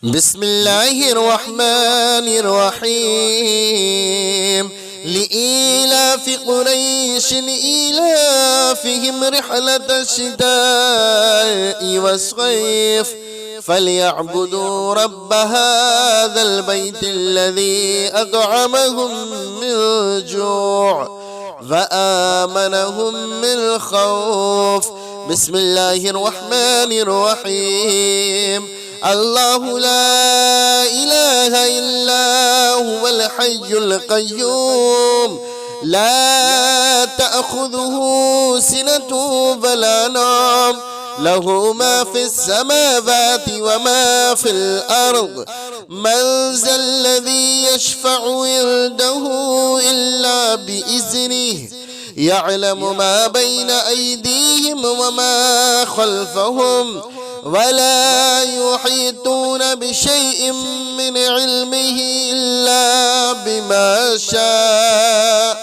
بسم الله الرحمن الرحيم لإيلاف قريش إيلافهم رحلة الشتاء والصيف فليعبدوا رب هذا البيت الذي أطعمهم من جوع وآمنهم من خوف. بسم الله الرحمن الرحيم. الله لا إله إلا هو الحي القيوم لا تأخذه سنة ولا نوم له ما في السماوات وما في الأرض من ذا الذي يشفع عنده إلا بإذنه يعلم ما بين أيديهم وما خلفهم ولا يحيطون بشيء من علمه إلا بما شاء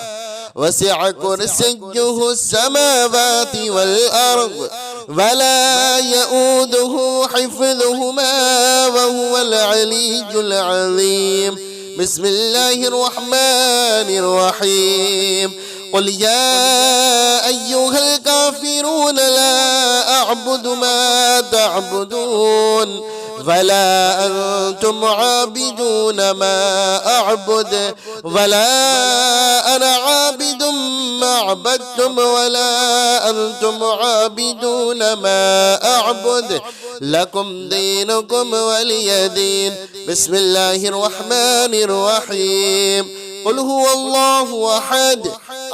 وسع كرسيه السماوات والأرض ولا يؤوده حفظهما وهو العلي العظيم. بسم الله الرحمن الرحيم. قل يا أيها الكافرون لا أعبد ما تعبدون ولا أنتم عابدون ما أعبد ولا أنا عابد ما عبدتم ولا أنتم عابدون ما أعبد لكم دينكم ولي دين. بسم الله الرحمن الرحيم. قل هو الله أحد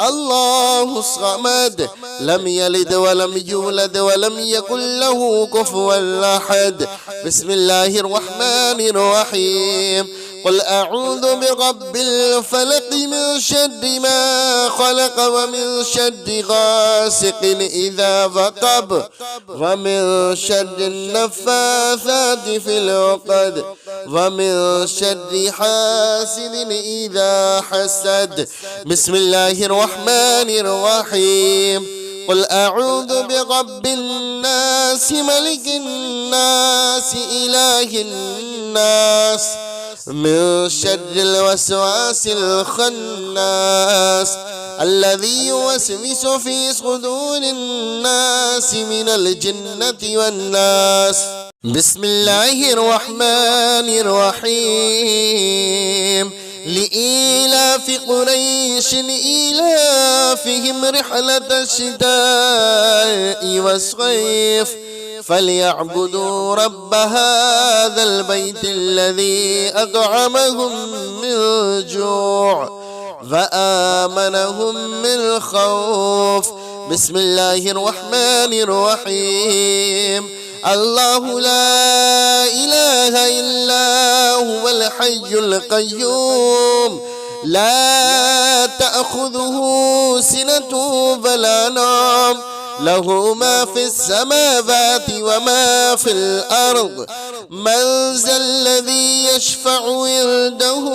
الله الصمد لم يلد ولم يولد ولم يكن له كفوا أحد. بسم الله الرحمن الرحيم. قل أعوذ برب الفلق من شر ما خلق ومن شر غاسق إذا وقب ومن شر النفاثات في العقد ومن شر حاسد إذا حسد. بسم الله الرحمن الرحيم. قل أعوذ برب الناس ملك الناس إله الناس من شر الوسواس الخناس الذي يوسوس في صدور الناس من الجنة والناس. بسم الله الرحمن الرحيم. لإيلاف قريش إيلافهم رحلة الشتاء والصيف فليعبدوا رب هذا البيت الذي أطعمهم من جوع وآمنهم من خوف. بسم الله الرحمن الرحيم. الله لا إله إلا هو الحي القيوم لا تأخذه سنة ولا نوم له ما في السماوات وما في الأرض من ذا الذي يشفع عنده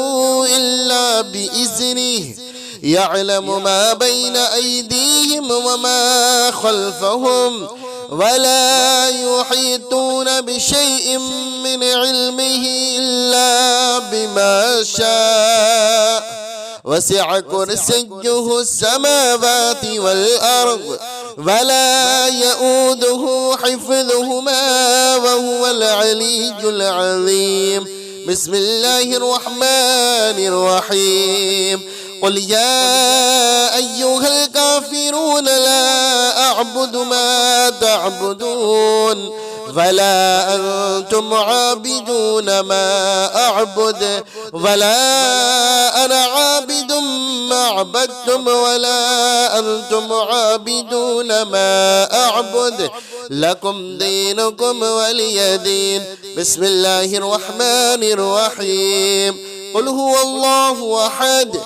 إلا بإذنه يعلم ما بين أيديهم وما خلفهم ولا يحيطون بشيء من علمه إلا بما شاء وسع كرسيه السماوات والأرض ولا يؤوده حفظهما وهو العلي العظيم. بسم الله الرحمن الرحيم. قل يا أيها الكافرون لا أعبد ما تعبدون ولا أنتم عابدون ما أعبد ولا أنا عابد ما عبدتم ولا أنتم عابدون ما أعبد لكم دينكم ولي دين. بسم الله الرحمن الرحيم. قل هو الله أحد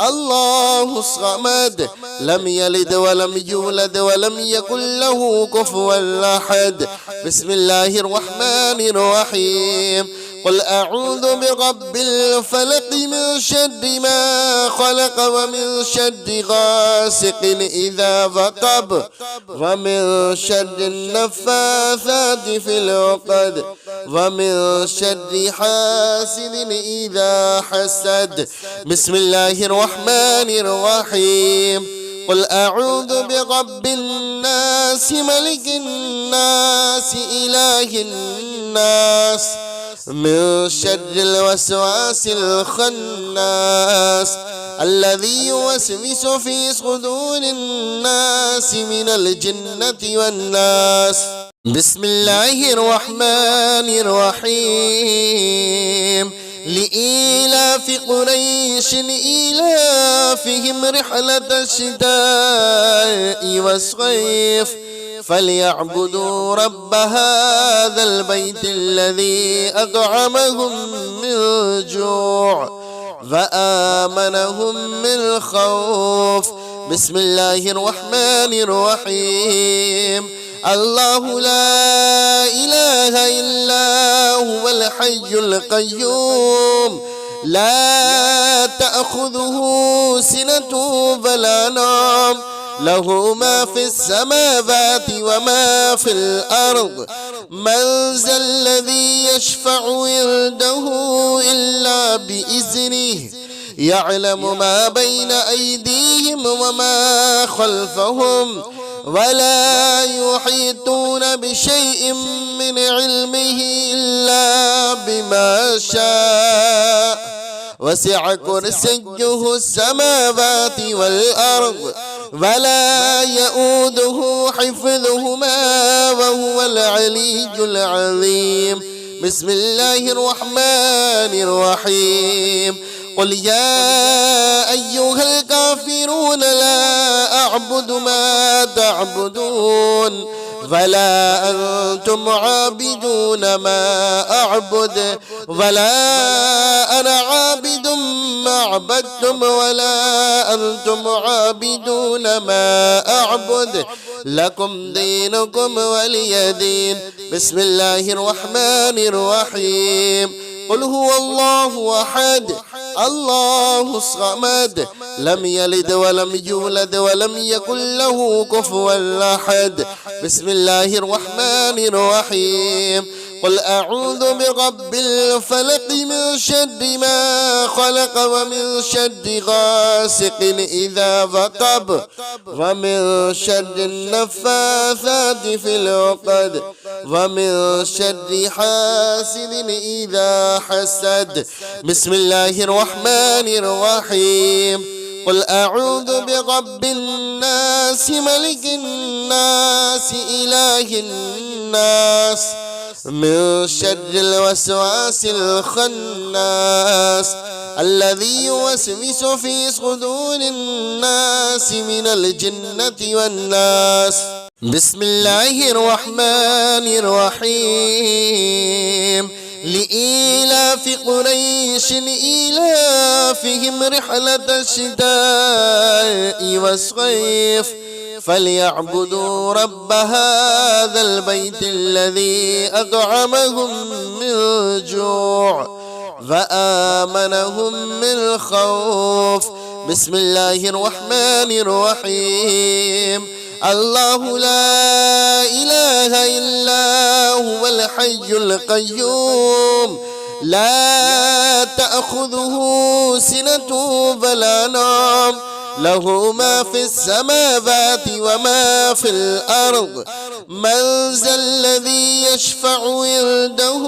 الله الصمد لم يلد ولم يولد ولم يكن له كفوا أحد. بسم الله الرحمن الرحيم. قل أعوذ برب الفلق من شر ما خلق ومن شر غاسق إذا وقب ومن شر النفاثات في العقد ومن شر حاسد إذا حسد. بسم الله الرحمن الرحيم. قل أعوذ برب الناس ملك الناس إله الناس من شر الوسواس الخناس الذي يوسوس في صدور الناس من الجنة والناس. بسم الله الرحمن الرحيم. لإيلاف قريش إيلافهم رحلة الشتاء والصيف فليعبدوا رب هذا البيت الذي أطعمهم من جوع وآمنهم من خوف. بسم الله الرحمن الرحيم. الله لا إله إلا هو الحي القيوم لا تأخذه سنة ولا نوم له ما في السماوات وما في الأرض. من ذا الذي يشفع عنده إلا بإذنه يعلم ما بين أيديهم وما خلفهم ولا يحيطون بشيء من علمه إلا بما شاء وسع كرسيه السماوات والأرض ولا يؤوده حفظهما وهو العلي العظيم. بسم الله الرحمن الرحيم. قل يا أيها الكافرون لا أعبد ما تعبدون ولا أنتم عابدون ما أعبد ولا أنا عابد ما عبدتم ولا أنتم عابدون ما أعبد لكم دينكم ولي دين. بسم الله الرحمن الرحيم. قل هو الله أحد الله الصمد لم يلد ولم يولد ولم يكن له كفوا أحد. بسم الله الرحمن الرحيم. قل أعوذ برب الفلق من شر ما خلق ومن شر غاسق إذا وقب ومن شر النفاثات في العقد ومن شر حاسد إذا حسد. بسم الله الرحمن الرحيم. قل أعوذ برب الناس ملك الناس إله الناس من شر الوسواس الخناس الذي يوسوس في صدور الناس من الجنة والناس. بسم الله الرحمن الرحيم. لإيلاف قريش إيلافهم رحلة الشتاء والصيف فليعبدوا رب هذا البيت الذي أطعمهم من جوع وآمنهم من خوف. بسم الله الرحمن الرحيم. الله لا إله إلا هو الحي القيوم لا تأخذه سنة ولا نوم له ما في السماوات وما في الأرض. من ذا الذي يشفع عنده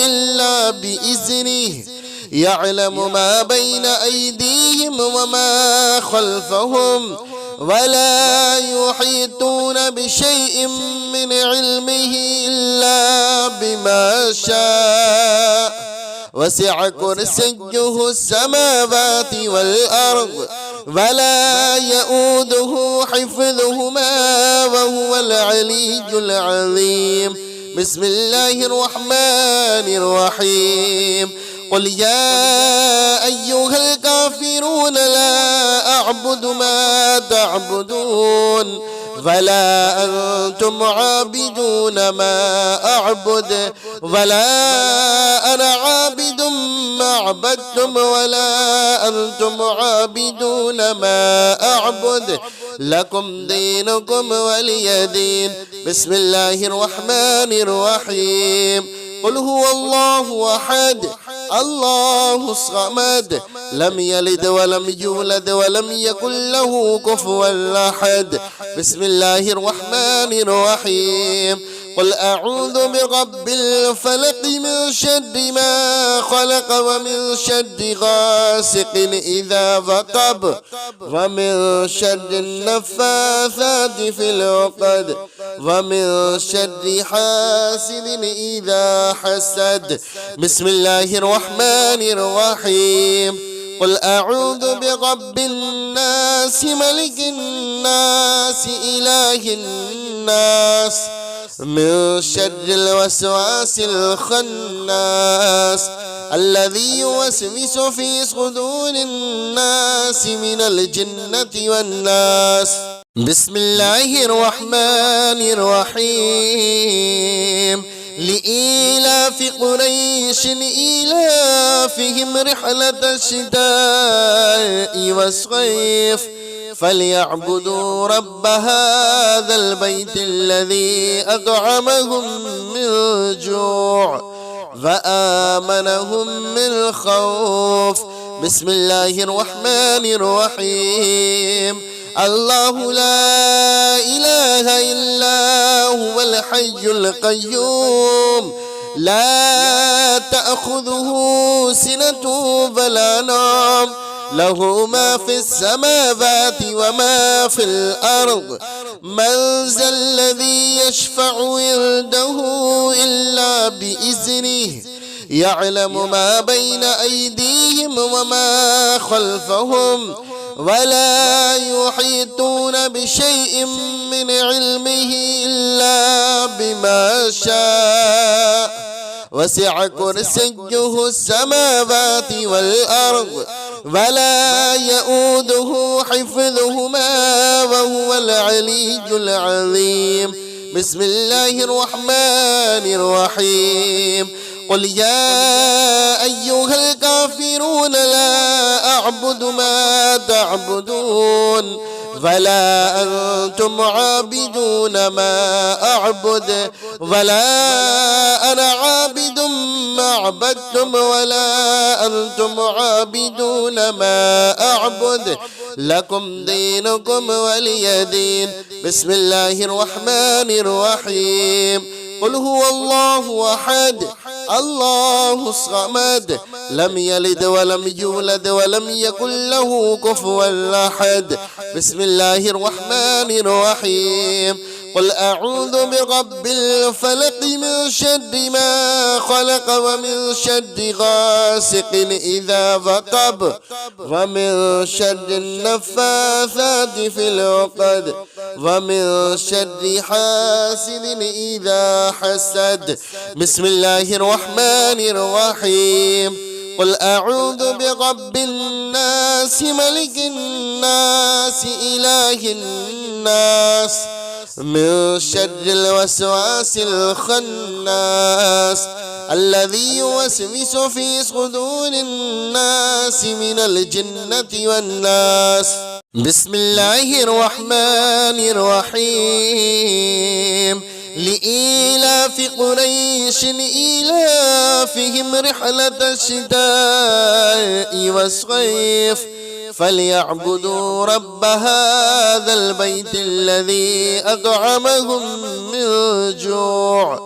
إلا بإذنه يعلم ما بين أيديهم وما خلفهم ولا يحيطون بشيء من علمه إلا بما شاء وسع كرسيه السماوات والأرض ولا يؤوده حفظهما وهو العلي العظيم. بسم الله الرحمن الرحيم. قل يا أيها الكافرون لا أعبد ما تعبدون ولا أنتم عابدون ما أعبد ولا أنا عابد عبدتم ولا أنتم عابدون ما أعبد لكم دينكم ولي دين. بسم الله الرحمن الرحيم. قل هو الله أحد الله الصمد لم يلد ولم يولد ولم يكن له كفوا أحد. بسم الله الرحمن الرحيم. قل أعوذ برب الفلق من شر ما خلق ومن شر غاسق إذا وقب ومن شر النفاثات في العقد ومن شر حاسد إذا حسد. بسم الله الرحمن الرحيم. قل أعوذ برب الناس ملك الناس إله الناس من شر الوسواس الخناس الذي يوسوس في صدور الناس من الجنة والناس. بسم الله الرحمن الرحيم. لإيلاف قريش إيلافهم رحلة الشتاء والصيف فليعبدوا رب هذا البيت الذي أطعمهم من جوع وآمنهم من خوف. بسم الله الرحمن الرحيم. الله لا إله إلا هو الحي القيوم لا تأخذه سنة ولا نوم له ما في السماوات وما في الأرض. من ذا الذي يشفع عنده إلا بإذنه يعلم ما بين أيديهم وما خلفهم ولا يحيطون بشيء من علمه إلا بما شاء. وسع كرسيه السماوات والأرض ولا يؤوده حفظهما وهو العلي العظيم. بسم الله الرحمن الرحيم. قل يا أيها الكافرون لا أعبد ما تعبدون ولا أنتم عابدون ما أعبد ولا أنا عابد ما عبدتم ولا أنتم عابدون ما أعبد لكم دينكم ولي دين. بسم الله الرحمن الرحيم. قل هو الله أحد الله الصمد لم يلد ولم يولد ولم يكن له كفوا أحد. بسم الله الرحمن الرحيم. قل أعوذ برب الفلق من شر ما خلق ومن شر غاسق إذا وقب ومن شر النفاثات في العقد ومن شر حاسد إذا حسد. بسم الله الرحمن الرحيم. قل أعوذ برب الناس ملك الناس إله الناس من شر الوسواس الخناس الذي يوسوس في صدور الناس من الجنة والناس. بسم الله الرحمن الرحيم. لإيلاف قريش إيلافهم رحلة الشتاء والصيف فليعبدوا رب هذا البيت الذي أطعمهم من جوع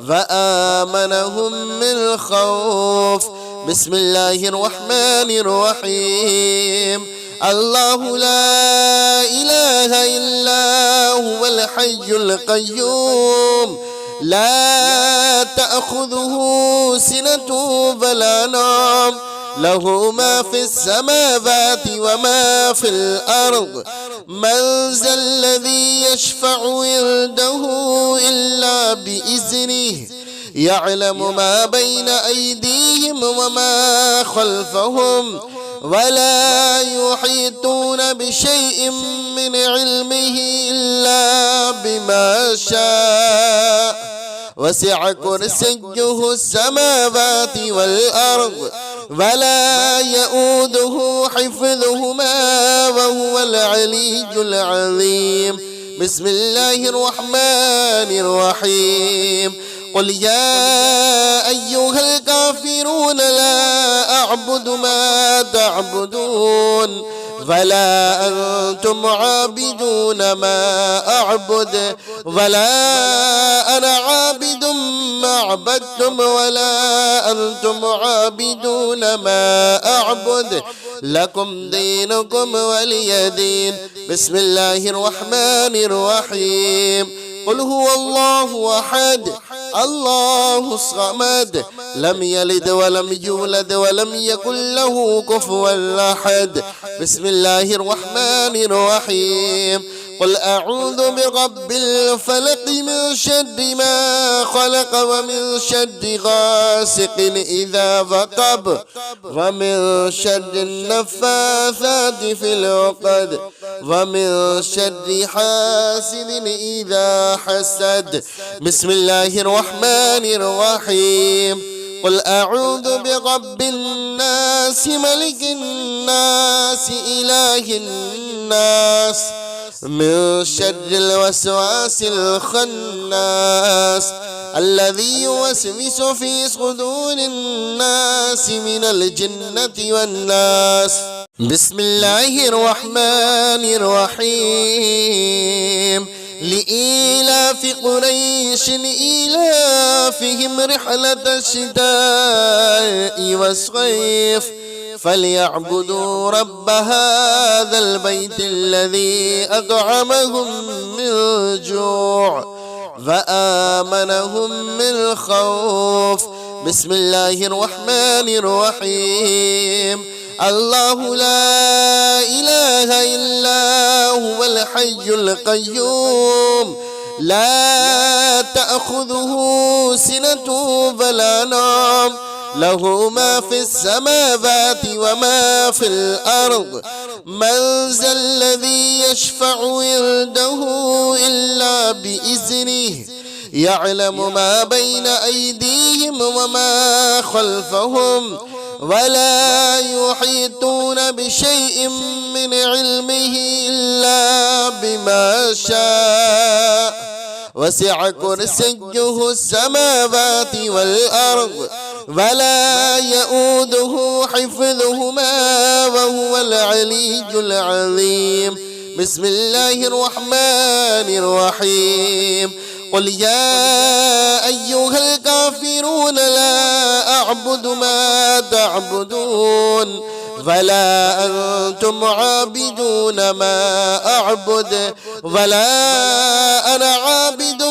وآمنهم من خوف. بسم الله الرحمن الرحيم. الله لا إله إلا هو الحي القيوم لا تأخذه سنة ولا نوم له ما في السماوات وما في الأرض. من ذا الذي يشفع عنده إلا بإذنه يعلم ما بين أيديهم وما خلفهم ولا يحيطون بشيء من علمه إلا بما شاء. وسع كرسيه السماوات والأرض ولا يؤوده حفظهما وهو العلي العظيم. بسم الله الرحمن الرحيم. قل يا أيها الكافرون لا أعبد ما تعبدون ولا أنتم عابدون ما أعبد ولا أنا عابد ما عبدتم ولا أنتم عابدون ما أعبد لكم دينكم ولي دين. بسم الله الرحمن الرحيم. قل هو الله أحد الله الصمد لم يلد ولم يولد ولم يكن له كفوا أحد. بسم الله الرحمن الرحيم. قل أعوذ برب الفلق من شر ما خلق ومن شر غاسق إذا وقب ومن شر النفاثات في العقد ومن شر حاسد إذا حسد. بسم الله الرحمن الرحيم. قل أعوذ برب الناس ملك الناس إله الناس من شر الوسواس الخناس الذي يوسوس في صدور الناس من الجنة والناس. بسم الله الرحمن الرحيم. لإيلاف قريش إيلافهم رحلة الشتاء والصيف فليعبدوا رب هذا البيت الذي أطعمهم من جوع وآمنهم من خوف. بسم الله الرحمن الرحيم. الله لا إله إلا هو الحي القيوم لا تأخذه سنة ولا نوم له ما في السماوات وما في الأرض. من ذا الذي يشفع عنده إلا بإذنه يعلم ما بين أيديهم وما خلفهم ولا يحيطون بشيء من علمه إلا بما شاء وسع كرسيه السماوات والأرض ولا يؤوده حفظهما وهو العلي العظيم. بسم الله الرحمن الرحيم. قل يا أيها الكافرون لا أعبد ما تعبدون ولا أنتم عابدون ما أعبد ولا أنا عابد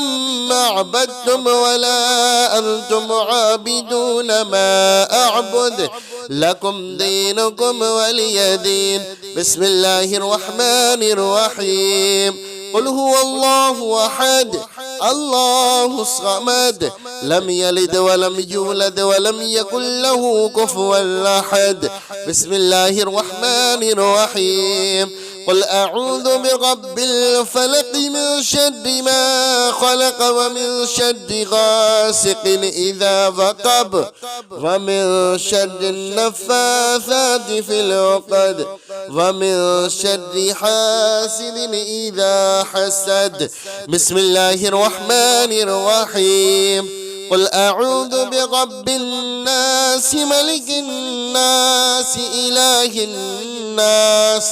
ما عبدتم ولا أنتم عابدون ما أعبد لكم دينكم ولي دين. بسم الله الرحمن الرحيم. قل هو الله أحد الله الصمد لم يلد ولم يولد ولم يكن له كفوا أحد. بسم الله الرحمن الرحيم. قل أعوذ برب الفلق من شر ما خلق ومن شر غاسق إذا وقب ومن شر النفاثات في العقد ومن شر حاسد إذا حسد. بسم الله الرحمن الرحيم. قل أعوذ برب الناس ملك الناس إله الناس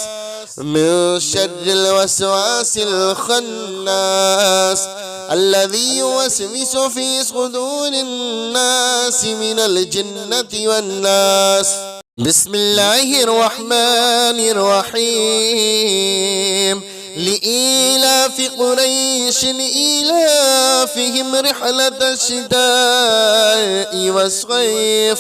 من شر الوسواس الخناس الذي يوسوس في صدور الناس من الجنة والناس. بسم الله الرحمن الرحيم. لإيلاف قريش إيلافهم رحلة الشتاء والصيف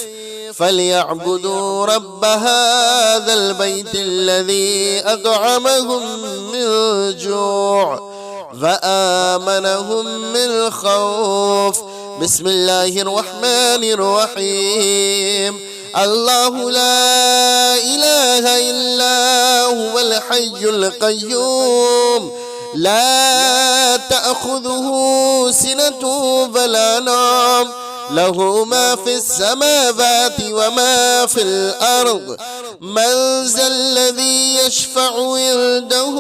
فليعبدوا رب هذا البيت الذي أطعمهم من جوع وآمنهم من خوف. بسم الله الرحمن الرحيم. الله لا إله إلا هو الحي القيوم لا تأخذه سنة ولا نوم له ما في السماوات وما في الأرض من ذا الذي يشفع عنده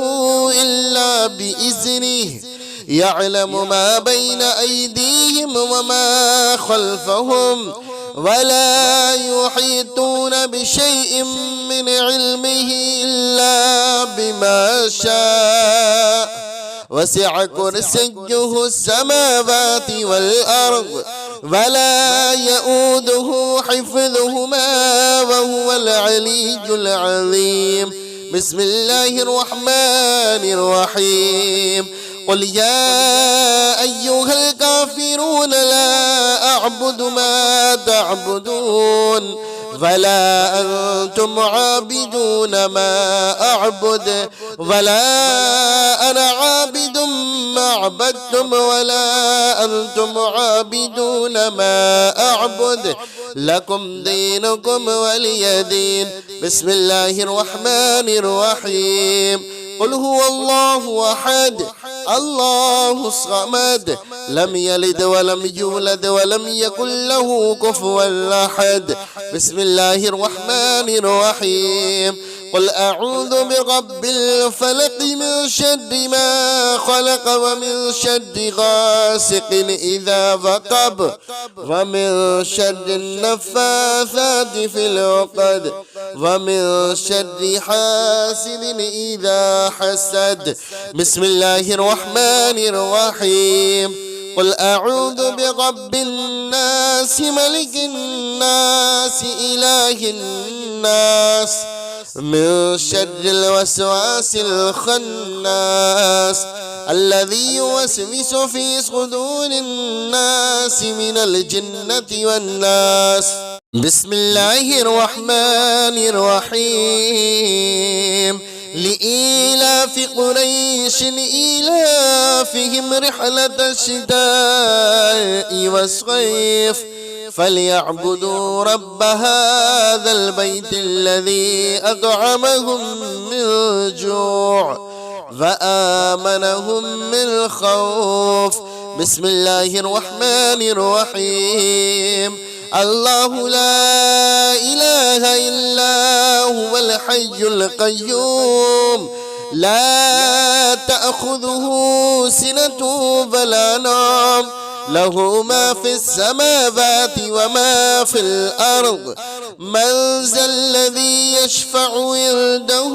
إلا بإذنه يعلم ما بين أيديهم وما خلفهم ولا يحيطون بشيء من علمه إلا بما شاء وسع كرسيه السماوات والأرض ولا يؤوده حفظهما وهو العلي العظيم. بسم الله الرحمن الرحيم. قل يا أيها الكافرون لا أعبد ما تعبدون ولا أنتم عابدون ما أعبد ولا أنا عابد ما عبدتم ولا أنتم عابدون ما أعبد لكم دينكم ولي دين. بسم الله الرحمن الرحيم. قل هو الله أحد الله الصمد لم يلد ولم يولد ولم يكن له كفوا أحد. بسم الله الرحمن الرحيم. قل أعوذ برب الفلق من شر ما خلق ومن شر غاسق إذا وقب ومن شر النفاثات في العقد ومن شر حاسد إذا حسد. بسم الله الرحمن الرحيم. قل أعوذ برب الناس ملك الناس إله الناس من شر الوسواس الخناس الذي يوسوس في صدور الناس من الجنة والناس. بسم الله الرحمن الرحيم. لإيلاف قريش إيلافهم رحلة الشتاء والصيف فليعبدوا رب هذا البيت الذي أطعمهم من جوع وآمنهم من خوف. بسم الله الرحمن الرحيم. الله لا إله إلا هو الحي القيوم لا تأخذه سنة ولا نوم له ما في السماوات وما في الأرض من ذا الذي يشفع عنده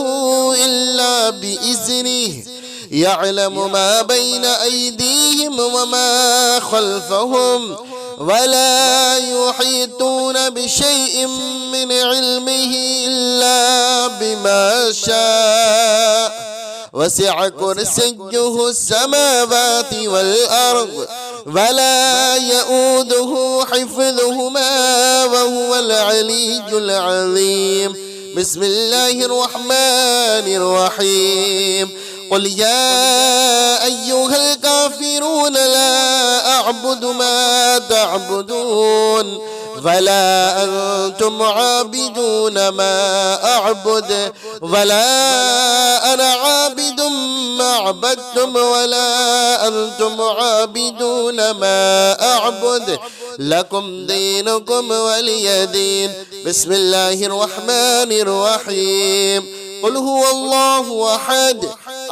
إلا بإذنه يعلم ما بين أيديهم وما خلفهم ولا يحيطون بشيء من علمه إلا بما شاء وسع كرسيه السماوات والأرض ولا يؤوده حفظهما وهو العلي العظيم. بسم الله الرحمن الرحيم. قل يا أيها الكافرون لا أعبد ما تعبدون ولا أنتم عابدون ما أعبد ولا أنا عابد ما عبدتم ولا أنتم عابدون ما أعبد لكم دينكم ولي دين. بسم الله الرحمن الرحيم. قل هو الله أحد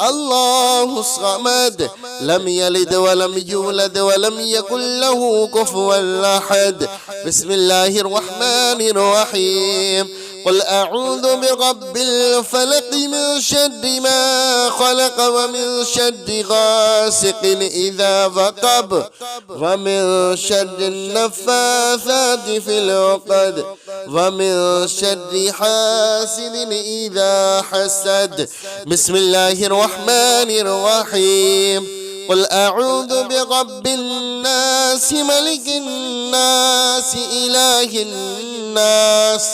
الله الصمد لم يلد ولم يولد ولم يكن له كفوا أحد. بسم الله الرحمن الرحيم. قل أعوذ برب الفلق من شر ما خلق ومن شر غاسق إذا وقب ومن شر النفاثات في العقد ومن شر حاسد إذا حسد. بسم الله الرحمن الرحيم. قل أعوذ برب الناس ملك الناس إله الناس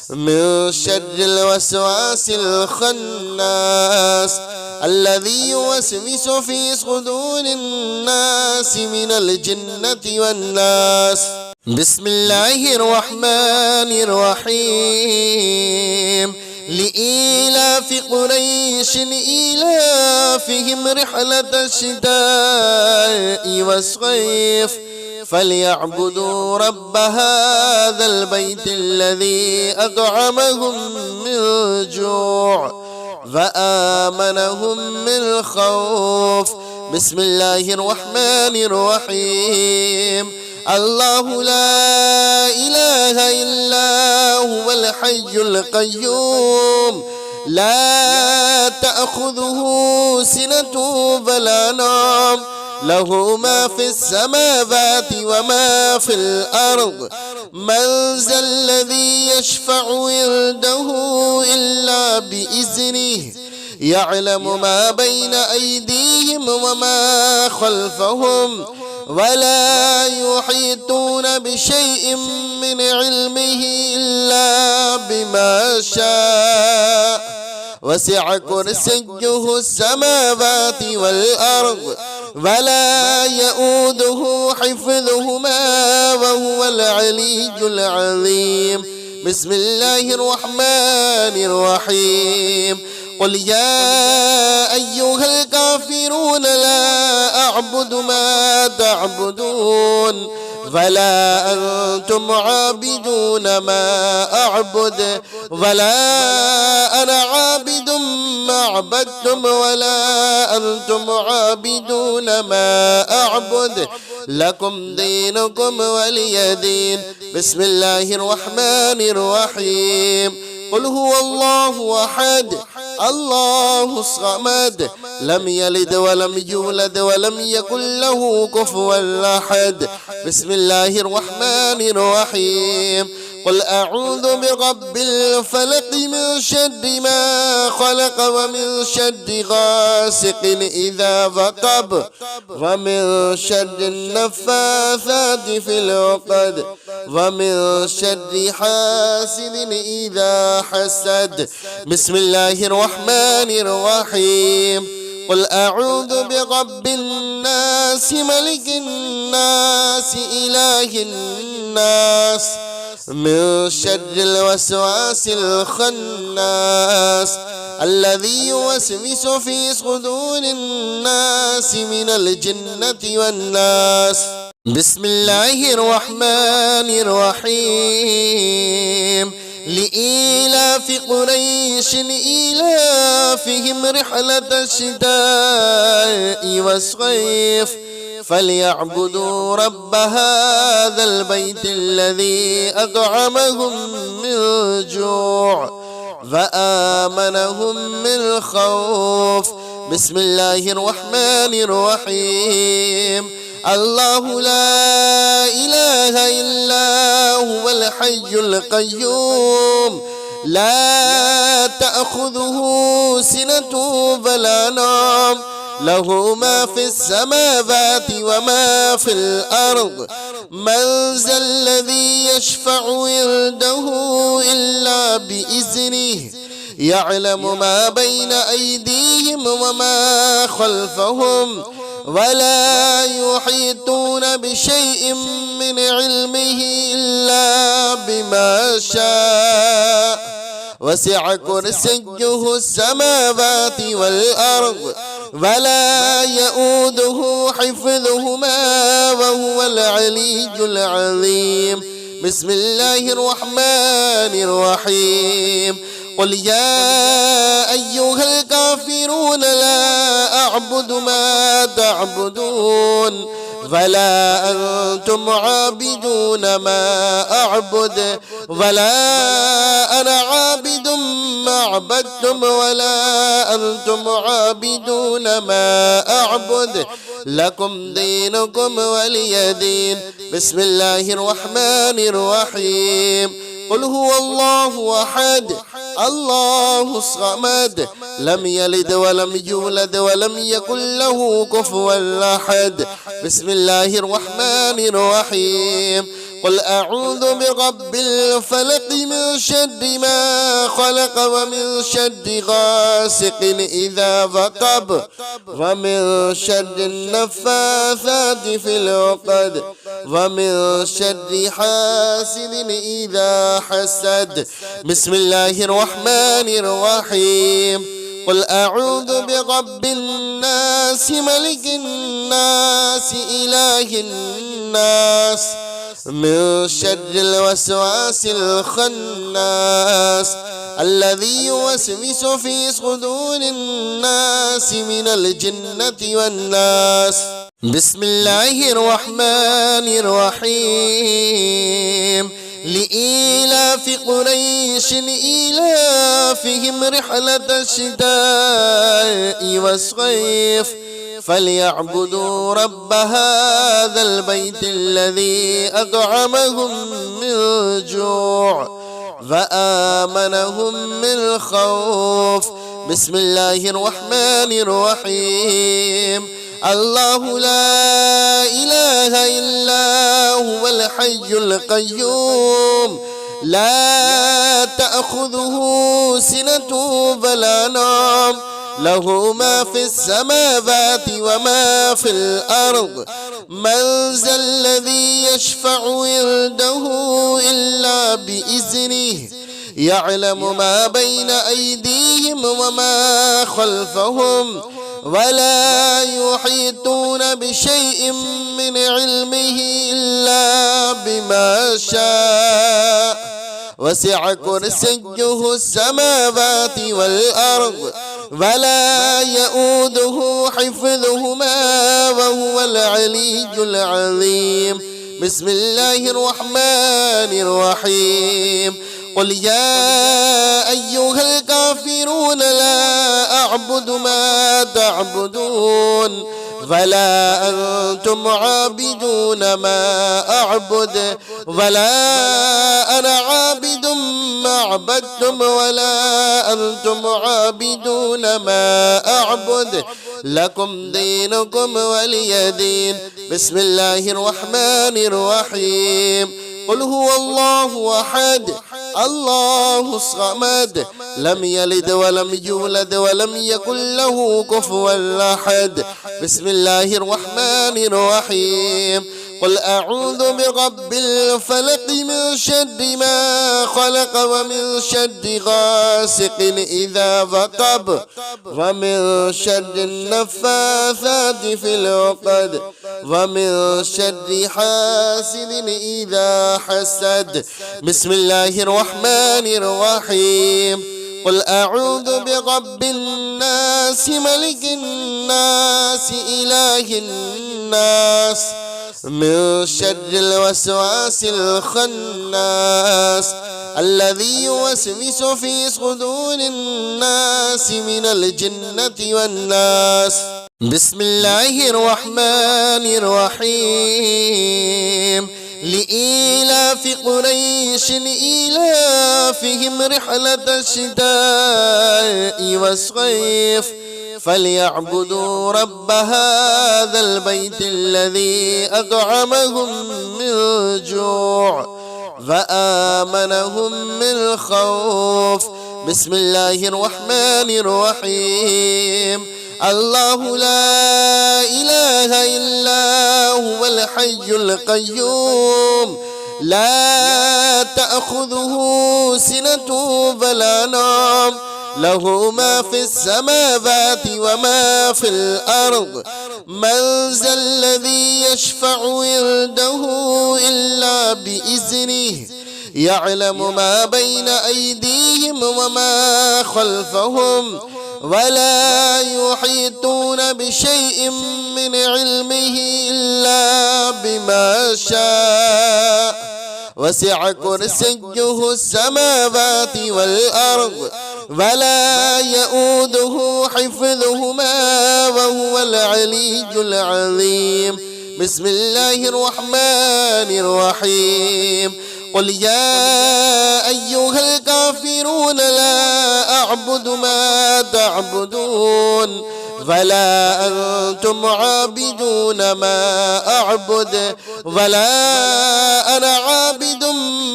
من شر الوسواس الخناس الذي يوسوس في صدور الناس من الجنة والناس. بسم الله الرحمن الرحيم. لإيلاف قريش إيلافهم رحلة الشتاء والصيف فليعبدوا رب هذا البيت الذي أطعمهم من جوع وآمنهم من خوف. بسم الله الرحمن الرحيم. الله لا إله إلا هو الحي القيوم لا تأخذه سنة ولا نوم له ما في السماوات وما في الأرض من ذا الذي يشفع عنده إلا بإذنه يعلم ما بين أيديهم وما خلفهم ولا يحيطون بشيء من علمه إلا بما شاء وسع كرسيه السماوات والأرض ولا يؤوده حفظهما وهو العلي العظيم. بسم الله الرحمن الرحيم. قل يا أيها الكافرون لا أعبد ما تعبدون ولا أنتم عابدون ما أعبد ولا أنا عابد ما عبدتم ولا أنتم عابدون ما أعبد لكم دينكم ولي دين. بسم الله الرحمن الرحيم. قل هو الله أحد الله الصمد لم يلد ولم يولد ولم يكن له كفوا أحد. بسم الله الرحمن الرحيم. قل أعوذ برب الفلق من شر ما خلق ومن شر غاسق إذا وقب ومن شر النفاثات في العقد ومن شر حاسد إذا حسد. بسم الله الرحمن الرحيم. قل أعوذ برب الناس ملك الناس إله الناس من شر الوسواس الخناس الذي يوسوس في صدور الناس من الجنة والناس. بسم الله الرحمن الرحيم. لإيلاف قريش إيلافهم رحلة الشتاء والصيف فليعبدوا رب هذا البيت الذي أطعمهم من جوع وآمنهم من خوف. بسم الله الرحمن الرحيم. الله لا إله إلا هو الحي القيوم لا تأخذه سنة ولا نوم له ما في السماوات وما في الأرض من ذا الذي يشفع عنده إلا بإذنه يعلم ما بين أيديهم وما خلفهم ولا يحيطون بشيء من علمه إلا بما شاء وسع كرسيه السماوات والأرض ولا يؤوده حفظهما وهو العلي العظيم. بسم الله الرحمن الرحيم. قل يا أيها الكافرون لا أعبد ما تعبدون ولا أنتم عابدون ما أعبد ولا أنا عابد ما عبدتم ولا أنتم عابدون ما أعبد لكم دينكم ولي دين. بسم الله الرحمن الرحيم. قل هو الله أحد الله الصمد لم يلد ولم يولد ولم يكن له كفوا أحد. بسم الله الرحمن الرحيم. قل أعوذ برب الفلق من شر ما خلق ومن شر غاسق إذا وقب ومن شر النفاثات في العقد ومن شر حاسد إذا حسد. بسم الله الرحمن الرحيم. قل أعوذ برب الناس ملك الناس إله الناس من شر الوسواس الخناس الذي يوسوس في صدور الناس من الجنة والناس. بسم الله الرحمن الرحيم. لإيلاف قريش إيلافهم رحلة الشتاء والصيف فليعبدوا رب هذا البيت الذي أطعمهم من جوع وآمنهم من خوف. بسم الله الرحمن الرحيم. الله لا إله إلا هو الحي القيوم لا تأخذه سنة ولا نوم له ما في السماوات وما في الأرض. من ذا الذي يشفع عنده إلا بإذنه يعلم ما بين أيديهم وما خلفهم ولا يحيطون بشيء من علمه إلا بما شاء. وسع كرسيه السماوات والأرض ولا يؤوده حفظهما وهو العلي العظيم. بسم الله الرحمن الرحيم. قل يا أيها الكافرون لا أعبد ما تعبدون ولا أنتم عابدون ما أعبد ولا أنا عابد ما عبدتم ولا أنتم عابدون ما أعبد لكم دينكم ولي دين. بسم الله الرحمن الرحيم. قل هو الله أحد الله الصمد لم يلد ولم يولد ولم يكن له كفوا أحد. بسم الله الرحمن الرحيم. قل أعوذ برب الفلق من شر ما خلق ومن شر غاسق إذا وقب ومن شر النفاثات في العقد ومن شر حاسد إذا حسد. بسم الله الرحمن الرحيم. قل أعوذ برب الناس ملك الناس إله الناس من شر الوسواس الخناس الذي يوسوس في صدور الناس من الجنة والناس. بسم الله الرحمن الرحيم. لإيلاف قريش إيلافهم رحلة الشتاء والصيف فليعبدوا رب هذا البيت الذي أطعمهم من جوع وآمنهم من خوف. بسم الله الرحمن الرحيم. الله لا إله إلا هو الحي القيوم لا تأخذه سنة ولا نوم له ما في السماوات وما في الأرض. من ذا الذي يشفع عنده إلا بإذنه يعلم ما بين أيديهم وما خلفهم ولا يحيطون بشيء من علمه إلا بما شاء. وسع كرسيه السماوات والأرض ولا يؤوده حفظهما وهو العلي العظيم. بسم الله الرحمن الرحيم. قل يا أيها الكافرون لا أعبد ما تعبدون ولا أنتم عابدون ما أعبد ولا أنا عابد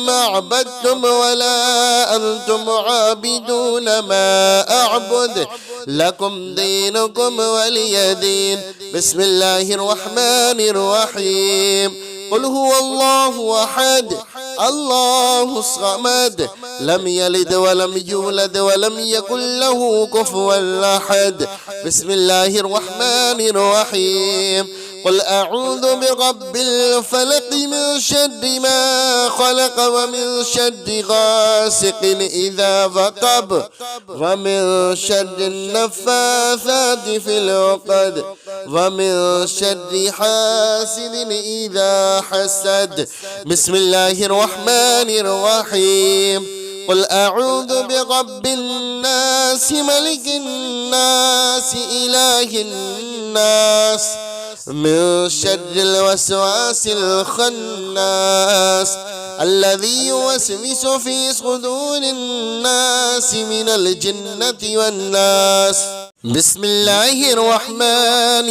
ما عبدتم ولا أنتم عابدون ما أعبد لكم دينكم ولي دين. بسم الله الرحمن الرحيم. قل هو الله أحد الله الصمد لم يلد ولم يولد ولم يكن له كفوا أحد. بسم الله الرحمن الرحيم. قل أعوذ برب الفلق من شر ما خلق ومن شر غاسق إذا وقب ومن شر النفاثات في العقد ومن شر حاسد إذا حسد. بسم الله الرحمن الرحيم. قل أعوذ برب الناس ملك الناس إله الناس من شر الوسواس الخناس الذي يوسوس في صدور الناس من الجنة والناس. بسم الله الرحمن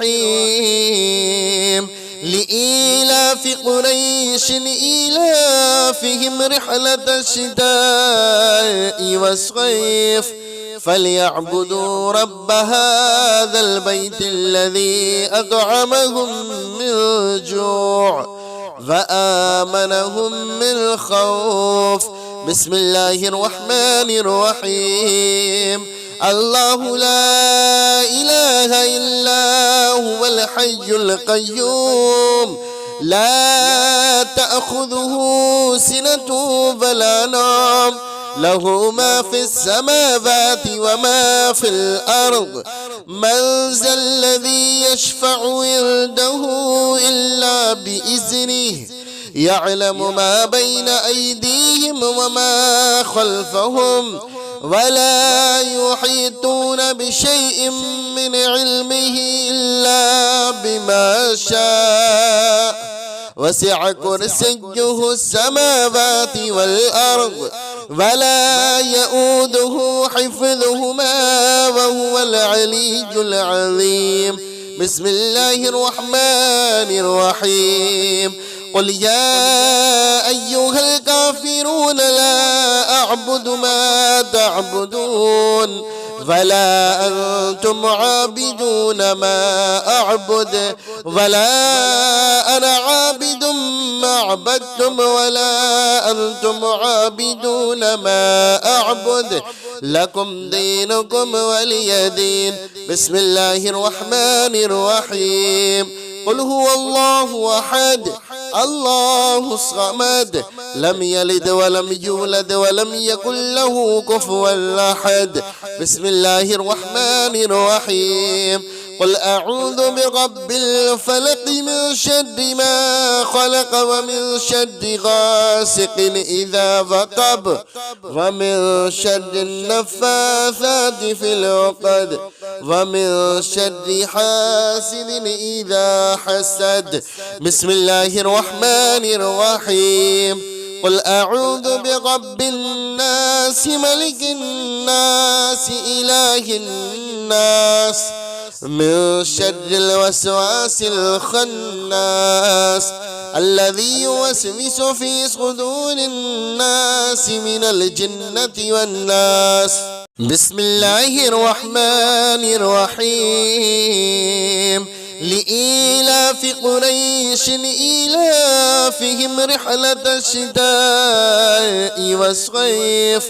الرحيم. لإيلاف قريش إيلافهم رحلة الشتاء والصيف فليعبدوا رب هذا البيت الذي أطعمهم من جوع وآمنهم من خوف. بسم الله الرحمن الرحيم. الله لا إله إلا هو الحي القيوم لا تأخذه سنة ولا نوم له ما في السماوات وما في الأرض. من ذا الذي يشفع عنده إلا بإذنه يعلم ما بين أيديهم وما خلفهم ولا يحيطون بشيء من علمه إلا بما شاء. وسع كرسيه السماوات والأرض ولا يؤوده حفظهما وهو العلي العظيم. بسم الله الرحمن الرحيم. قل يا أيها الكافرون لا أعبد ما تعبدون ولا أنتم عابدون ما أعبد ولا أنا عابد ما عبدتم ولا أنتم عابدون ما أعبد لكم دينكم ولي دين. بسم الله الرحمن الرحيم. قل هو الله أحد الله الصمد لم يلد ولم يولد ولم يكن له كفوا أحد. بسم الله الرحمن الرحيم. قل أعوذ برب الفلق من شر ما خلق ومن شر غاسق إذا وقب ومن شر النفاثات في العقد ومن شر حاسد إذا حسد. بسم الله الرحمن الرحيم. قل أعوذ برب الناس ملك الناس إله الناس من شر الوسواس الخناس الذي يوسوس في صدور الناس من الجنة والناس. بسم الله الرحمن الرحيم. لإيلاف قريش إيلافهم رحلة الشتاء والصيف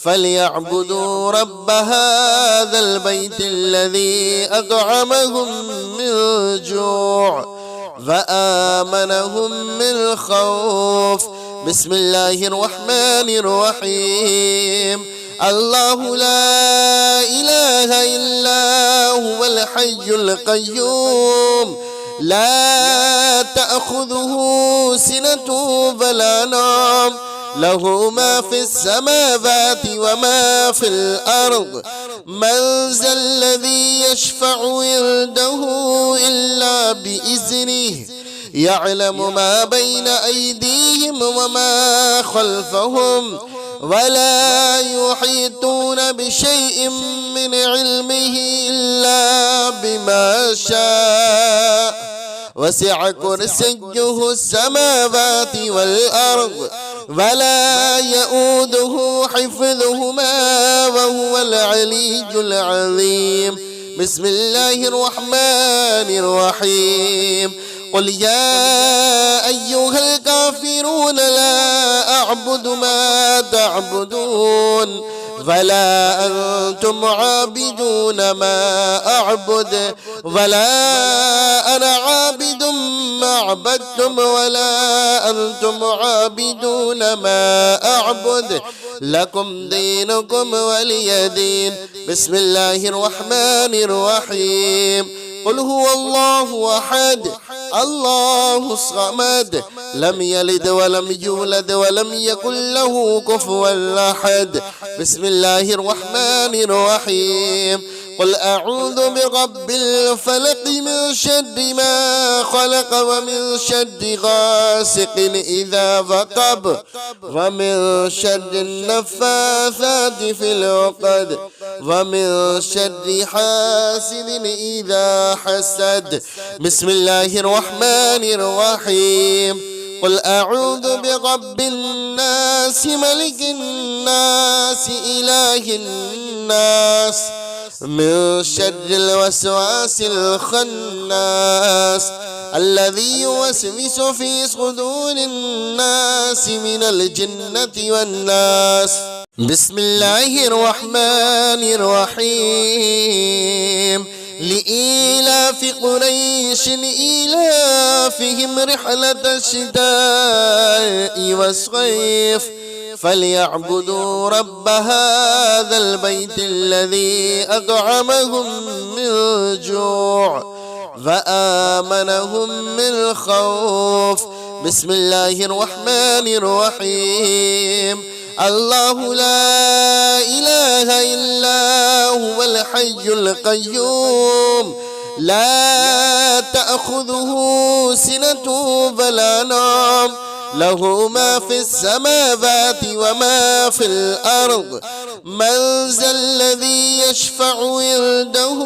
فليعبدوا رب هذا البيت الذي أطعمهم من جوع وآمنهم من خوف. بسم الله الرحمن الرحيم. الله لا إله إلا هو الحي القيوم لا تأخذه سنة ولا نوم له ما في السماوات وما في الأرض. من ذا الذي يشفع عنده إلا بإذنه يعلم ما بين أيديهم وما خلفهم ولا يحيطون بشيء من علمه إلا بما شاء. وسع كرسيه السماوات والأرض ولا يؤوده حفظهما وهو العلي العظيم. بسم الله الرحمن الرحيم. قل يا أيها الكافرون لا أعبد ما تعبدون ولا أنتم عابدون ما أعبد ولا أنا عابد ما عبدتم ولا أنتم عابدون ما أعبد لكم دينكم ولي دين. بسم الله الرحمن الرحيم. قل هو الله أحد الله الصمد لم يلد ولم يولد ولم يكن له كفوا أحد. بسم الله الرحمن الرحيم. قل أعوذ برب الفلق من شر ما خلق ومن شر غاسق إذا وقب ومن شر النفاثات في العقد ومن شر حاسد إذا حسد. بسم الله الرحمن الرحيم. قل أعوذ برب الناس ملك الناس إله الناس من شر الوسواس الخناس الذي يوسوس في صدور الناس من الجنة والناس. بسم الله الرحمن الرحيم. لإيلاف قريش إيلافهم رحلة الشتاء والصيف فليعبدوا رب هذا البيت الذي أطعمهم من جوع وآمنهم من خوف. بسم الله الرحمن الرحيم. الله لا إله إلا هو الحي القيوم لا تأخذه سنة ولا نوم له ما في السماوات وما في الأرض. من ذا الذي يشفع عنده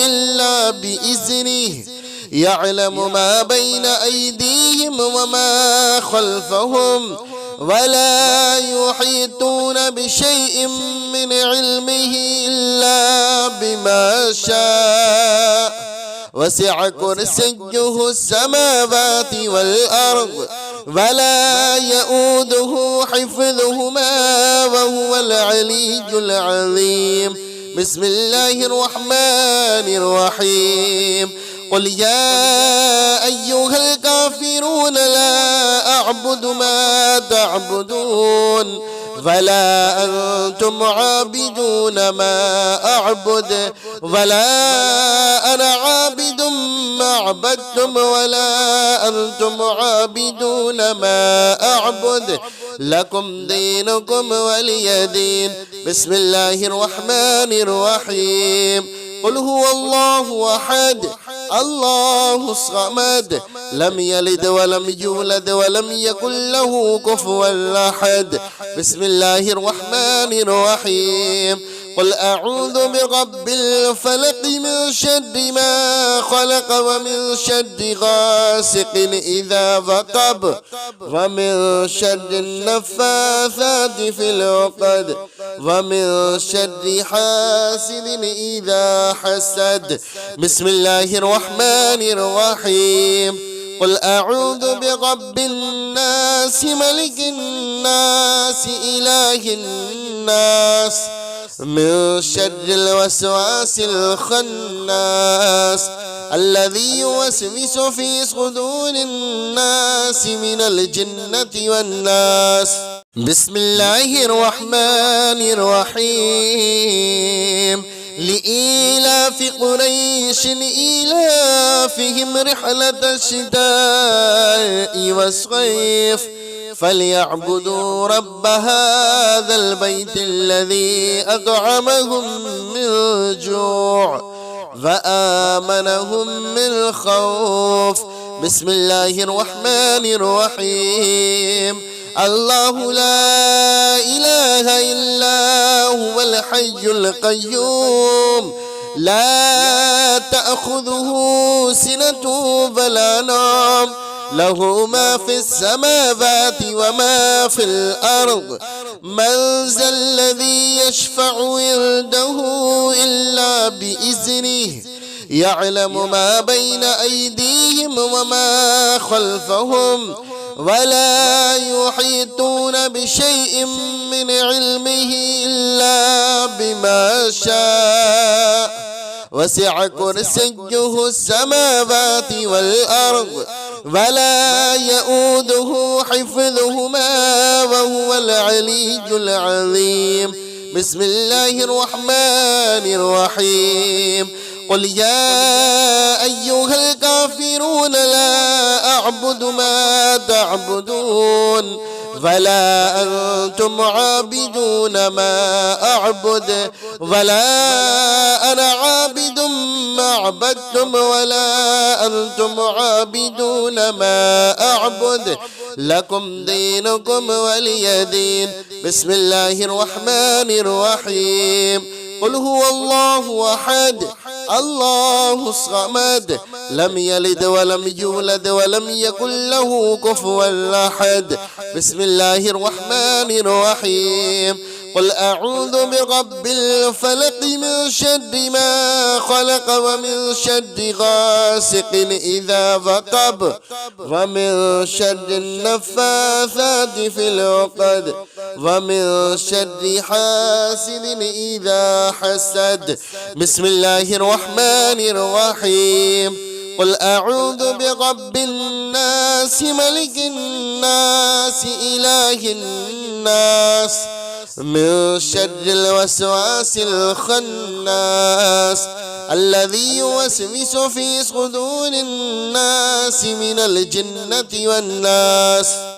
إلا بإذنه يعلم ما بين أيديهم وما خلفهم ولا يحيطون بشيء من علمه إلا بما شاء وسع كرسيه السماوات والأرض ولا يؤوده حفظهما وهو العلي العظيم. بسم الله الرحمن الرحيم. قل يا أيها الكافرون لا أعبد ما تعبدون ولا أنتم عابدون ما أعبد ولا أنا عابد ما عبدتم ولا أنتم عابدون ما أعبد لكم دينكم ولي دين. بسم الله الرحمن الرحيم. قل هو الله أحد الله الصمد لم يلد ولم يولد ولم يكن له كفوا أحد. بسم الله الرحمن الرحيم. قل أعوذ برب الفلق من شر ما خلق ومن شر غاسق إذا وقب ومن شر النفاثات في العقد ومن شر حاسد إذا حسد. بسم الله الرحمن الرحيم. قل أعوذ برب الناس ملك الناس إله الناس من شر الوسواس الخناس الذي يوسوس في صدور الناس من الجنة والناس. بسم الله الرحمن الرحيم. لإيلاف قريش إيلافهم رحلة الشتاء والصيف فليعبدوا رب هذا البيت الذي أطعمهم من جوع وآمنهم من خوف. بسم الله الرحمن الرحيم. الله لا إله إلا هو الحي القيوم لا تأخذه سنة ولا نوم له ما في السماوات وما في الأرض. من ذا الذي يشفع عنده إلا بإذنه يعلم ما بين أيديهم وما خلفهم ولا يحيطون بشيء من علمه إلا بما شاء وسع كرسيه السماوات والأرض ولا يؤوده حفظهما وهو العلي العظيم. بسم الله الرحمن الرحيم. قل يا أيها الكافرون لا أعبد ما تعبدون ولا أنتم عابدون ما أعبد ولا أنا عابد ما عبدتم ولا أنتم عابدون ما أعبد لكم دينكم ولي دين. بسم الله الرحمن الرحيم. قل هو الله أحد الله الصمد لم يلد ولم يولد ولم يكن له كفوا أحد. بسم الله الرحمن الرحيم. قل أعوذ برب الفلق من شر ما خلق ومن شر غاسق إذا وقب ومن شر النفاثات في العقد ومن شر حاسد إذا حسد. بسم الله الرحمن الرحيم. قل أعوذ برب الناس ملك الناس إله الناس من شر الوسواس الخناس الذي يوسوس في صدور الناس من الجنة والناس.